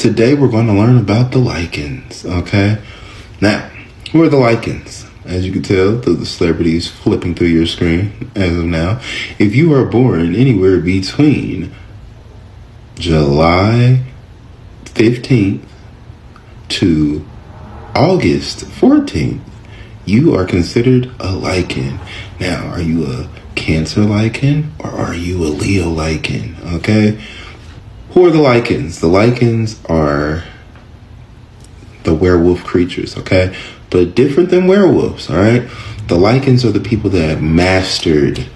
today we're going to learn about the Lycans, okay? Now, who are the Lycans? As you can tell, the celebrities flipping through your screen as of now. If you are born anywhere between July 15th to August 14th, you are considered a Lycan. Now, are you a Cancer Lycan or are you a Leo Lycan? Okay? Who are the Lycans? The Lycans are the werewolf creatures, okay? But different than werewolves, all right? The Lycans are the people that have mastered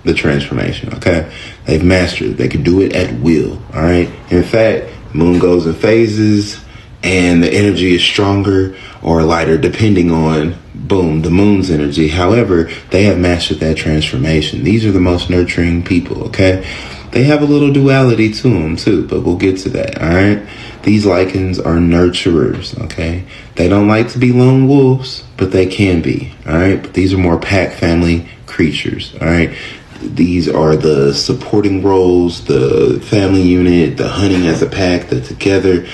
the transformation, okay? They've mastered it. They can do it at will, all right? In fact, moon goes in phases and the energy is stronger or lighter depending on, boom, the moon's energy. However, they have mastered that transformation. These are the most nurturing people, okay? They have a little duality to them too, but we'll get to that, all right? These Lycans are nurturers, okay? They don't like to be lone wolves, but they can be, all right? But these are more pack family creatures, all right? These are the supporting roles, the family unit, the hunting as a pack, the together.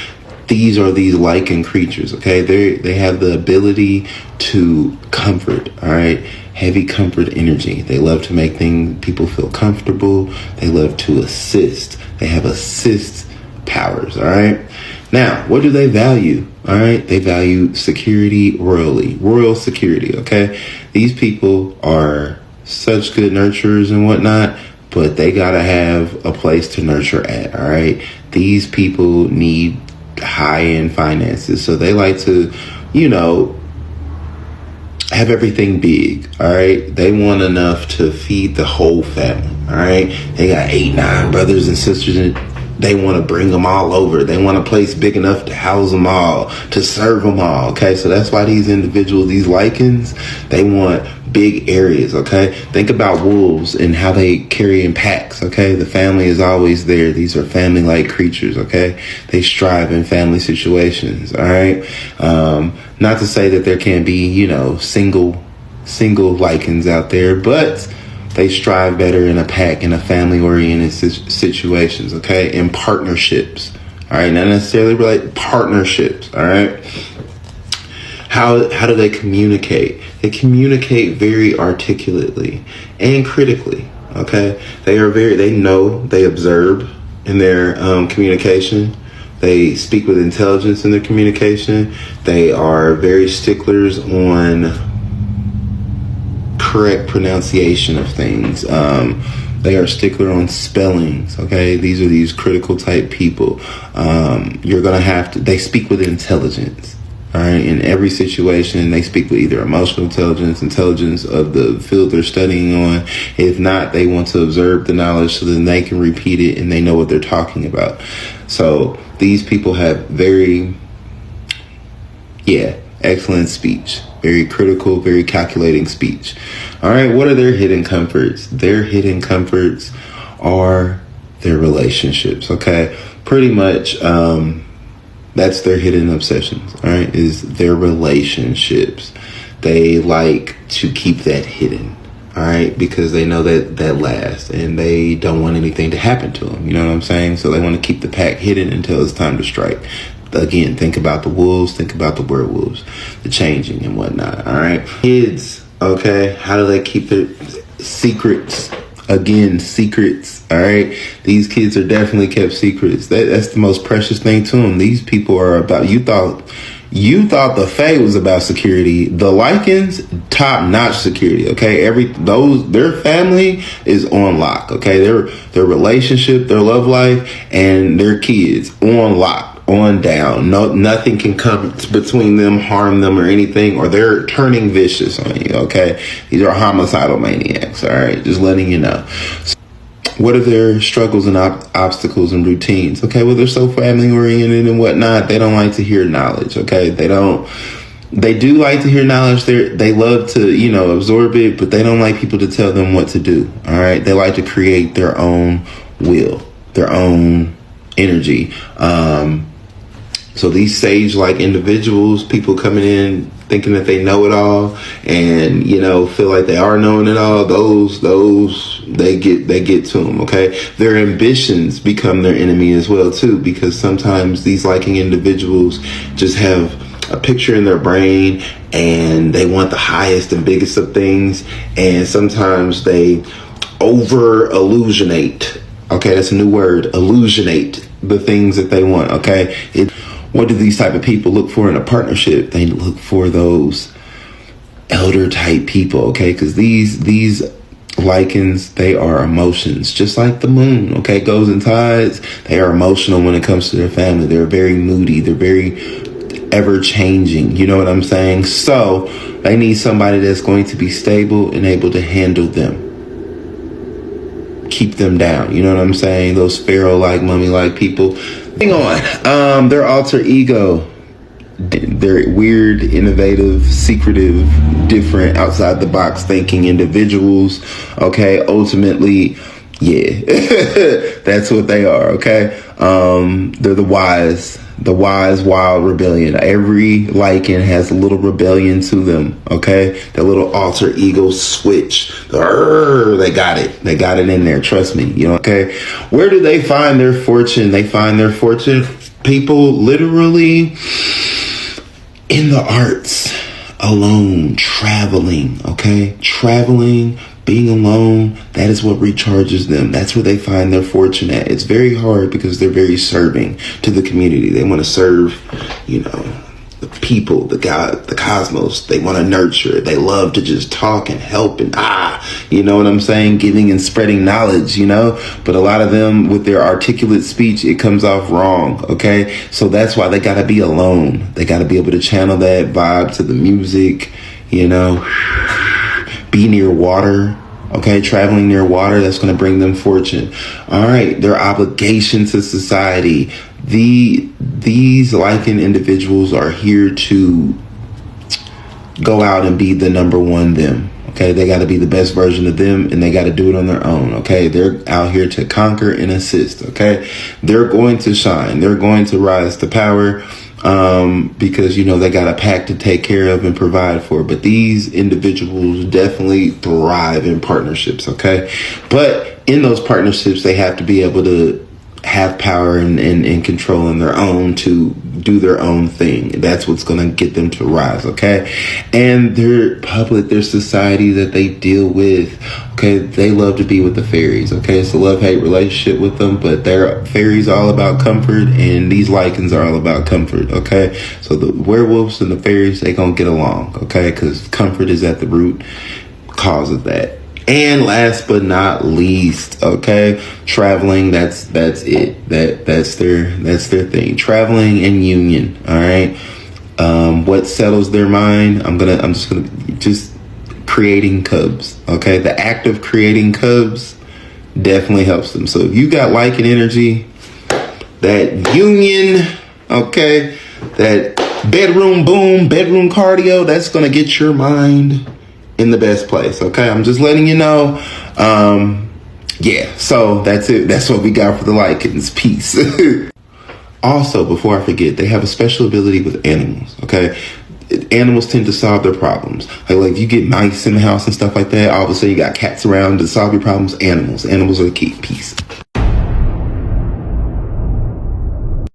These are these Lycan creatures, okay? They have the ability to comfort, all right? Heavy comfort energy. They love to make people feel comfortable. They love to assist. They have assist powers, all right? Now, what do they value? All right? They value security royal security, okay? These people are such good nurturers and whatnot, but they got to have a place to nurture at, all right? These people need high-end finances, so they like to, have everything big, all right? They want enough to feed the whole family, all right? They got 8, 9 brothers and sisters, and they want to bring them all over. They want a place big enough to house them all, to serve them all, okay? So that's why these individuals, these Lycans, they want big areas, okay? Think about wolves and how they carry in packs, okay? The family is always there. These are family-like creatures, okay? They strive in family situations, all right? Not to say that there can't be, single Lycans out there, but they strive better in a pack, in a family-oriented situations, okay? In partnerships, all right? Not necessarily partnerships, all right? How do they communicate? They communicate very articulately and critically, okay? They observe in their communication. They speak with intelligence in their communication. They are very sticklers on correct pronunciation of things. They are stickler on spellings, okay? These are these critical type people. They speak with intelligence. All right, in every situation, they speak with either emotional intelligence of the field they're studying on. If not, they want to observe the knowledge so then they can repeat it and they know what they're talking about. So these people have excellent speech, very critical, very calculating speech. All right, what are their hidden comforts? Their hidden comforts are their relationships, okay? Pretty much, that's their hidden obsessions, all right, is their relationships. They like to keep that hidden, all right, because they know that lasts and they don't want anything to happen to them. You know what I'm saying? So they want to keep the pack hidden until it's time to strike. Again, think about the wolves, think about the werewolves, the changing and whatnot, all right? Kids, okay, how do they keep their secrets? Again, secrets, all right? These kids are definitely kept secrets. That's the most precious thing to them. These people are about, you thought the Fae was about security. The Lycans, top-notch security, okay? Their family is on lock, okay? Their relationship, their love life, and their kids on lock. On down. Nothing can come between them, harm them or anything, or they're turning vicious on you, okay? These are homicidal maniacs, all right? Just letting you know. So what are their struggles and obstacles and routines? Okay, well, they're so family-oriented and whatnot, they don't like to hear knowledge, okay? They do like to hear knowledge. They love to, absorb it, but they don't like people to tell them what to do, all right? They like to create their own will, their own energy. So these sage-like individuals, people coming in thinking that they know it all and, you know, feel like they are knowing it all, those they get to them. Okay, their ambitions become their enemy as well too, because sometimes these liking individuals just have a picture in their brain and they want the highest and biggest of things, and sometimes they over illusionate. Okay, that's a new word, illusionate the things that they want. Okay, what do these type of people look for in a partnership? They look for those elder type people. Okay, because these Lycans, they are emotions, just like the moon. Okay, goes in tides. They are emotional when it comes to their family. They're very moody. They're very ever changing. You know what I'm saying? So they need somebody that's going to be stable and able to handle them, keep them down. You know what I'm saying? Those pharaoh-like, mummy-like people. Hang on. Their alter ego. They're weird, innovative, secretive, different, outside the box thinking individuals. Okay. Ultimately, yeah, that's what they are. Okay. They're the wise, wild rebellion. Every Lycan has a little rebellion to them. Okay. The little alter ego switch. They got it. They got it in there. Trust me. You know, okay. Where do they find their fortune? They find their fortune, people, literally in the arts, alone, traveling. Okay. Traveling, being alone, that is what recharges them. That's where they find their fortune at. It's very hard because they're very serving to the community. They want to serve, you know, the people, the God, the cosmos. They want to nurture. They love to just talk and help and you know what I'm saying? Giving and spreading knowledge, you know, but a lot of them with their articulate speech, it comes off wrong. Okay. So that's why they got to be alone. They got to be able to channel that vibe to the music, you know, be near water. Okay, traveling near water, that's going to bring them fortune. All right, their obligation to society. These Lycan individuals are here to go out and be the number one them. Okay, they got to be the best version of them, and they got to do it on their own. Okay, they're out here to conquer and assist. Okay, they're going to shine. They're going to rise to power. Because, you know, they got a pack to take care of and provide for. But these individuals definitely thrive in partnerships, okay? But in those partnerships, they have to be able to have power and control on their own to do their own thing. That's what's going to get them to rise, okay? And their public, their society that they deal with, okay, they love to be with the fairies, okay? It's a love-hate relationship with them, but their fairies are all about comfort, and these Lycans are all about comfort, okay? So the werewolves and the fairies, they gonna get along, okay? Because comfort is at the root cause of that. And last but not least, okay, traveling, that's it. That's their thing. Traveling and union, all right? What settles their mind? I'm just creating cubs, okay? The act of creating cubs definitely helps them. So if you got Lycan energy, that union, okay, that bedroom boom, bedroom cardio, that's going to get your mind in the best place. Okay. I'm just letting you know. Yeah. So that's it. That's what we got for the Lycans. Peace. Also, before I forget, they have a special ability with animals. Okay. Animals tend to solve their problems. Like if you get mice in the house and stuff like that, all of a sudden you got cats around to solve your problems. Animals are the key. Peace.